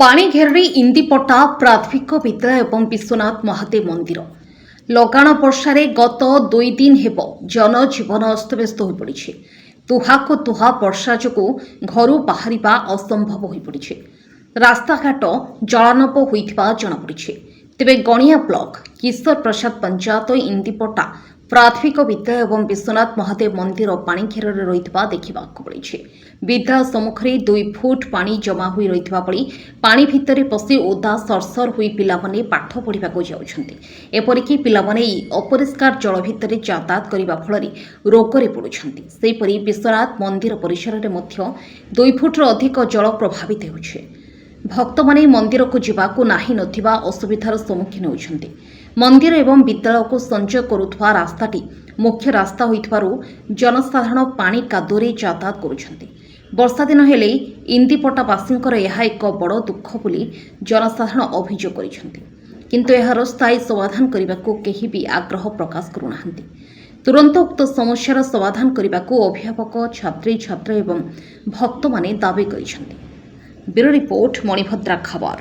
ପାଣିଘେରରେ ଇନ୍ଦିପଟା ପ୍ରାଥମିକ ବିଦ୍ୟାଳୟ ଏବଂ ବିଶ୍ୱନାଥ ମହାଦେବ ମନ୍ଦିର। ଲଗାଣ ବର୍ଷାରେ ଗତ 2 ଦିନ ହେବ ଜନଜୀବନ ଅସ୍ତବ୍ୟସ୍ତ ହୋଇପଡ଼ିଛି। ତୁହାକୁ ତୁହା ବର୍ଷା ଯୋଗୁଁ ଘରୁ ବାହାରିବା ଅସମ୍ଭବ ହୋଇପଡ଼ିଛି। ରାସ୍ତାଘାଟ ଜଳାନବ ହୋଇଥିବା ଜଣାପଡ଼ିଛି। ତେବେ ଗଣିଆ ବ୍ଲକ କିଶୋର ପ୍ରସାଦ ପଞ୍ଚାୟତ ଇନ୍ଦିପଟା ପ୍ରାଥମିକ ବିଦ୍ୟାଳୟ ଏବଂ ବିଶ୍ୱନାଥ ମହାଦେବ ମନ୍ଦିର ପାଣିଘେରରେ ରହିଥିବା ଦେଖିବାକୁ ମିଳିଛି। ବିଦ୍ୟାଳୟ ସମ୍ମୁଖରେ 2 ଫୁଟ ପାଣି ଜମା ହୋଇ ରହିଥିବା ବେଳେ ପାଣି ଭିତରେ ପଶି ଓଦା ସରସର ହୋଇ ପିଲାମାନେ ପାଠ ପଢ଼ିବାକୁ ଯାଉଛନ୍ତି। ଏପରିକି ପିଲାମାନେ ଏହି ଅପରିଷ୍କାର ଜଳ ଭିତରେ ଯାତାୟାତ କରିବା ଫଳରେ ରୋଗରେ ପଡ଼ୁଛନ୍ତି। ସେହିପରି ବିଶ୍ୱନାଥ ମନ୍ଦିର ପରିସରରେ ମଧ୍ୟ 2 ଫୁଟରୁ ଅଧିକ ଜଳ ପ୍ରଭାବିତ ହେଉଛି। ଭକ୍ତମାନେ ମନ୍ଦିରକୁ ଯିବାକୁ ନାହିଁ ନଥିବା ଅସୁବିଧାର ସମ୍ମୁଖୀନ ହେଉଛନ୍ତି। ମନ୍ଦିର ଏବଂ ବିଦ୍ୟାଳୟକୁ ସଂଯୋଗ କରୁଥିବା ରାସ୍ତାଟି ମୁଖ୍ୟ ରାସ୍ତା ହୋଇଥିବାରୁ ଜନସାଧାରଣ ପାଣି କାଦୁଅରେ ଯାତାୟାତ କରୁଛନ୍ତି। ବର୍ଷା ଦିନ ହେଲେ ଇନ୍ଦିପଟାବାସୀଙ୍କର ଏହା ଏକ ବଡ଼ ଦୁଃଖ ବୋଲି ଜନସାଧାରଣ ଅଭିଯୋଗ କରିଛନ୍ତି। କିନ୍ତୁ ଏହାର ସ୍ଥାୟୀ ସମାଧାନ କରିବାକୁ କେହି ବି ଆଗ୍ରହ ପ୍ରକାଶ କରୁନାହାନ୍ତି। ତୁରନ୍ତ ଉକ୍ତ ସମସ୍ୟାର ସମାଧାନ କରିବାକୁ ଅଭିଭାବକ, ଛାତ୍ରଛାତ୍ରୀ ଏବଂ ଭକ୍ତମାନେ ଦାବି କରିଛନ୍ତି। ବ୍ୟୁରୋ ରିପୋର୍ଟ, ମଣିଭଦ୍ରା ଖବର।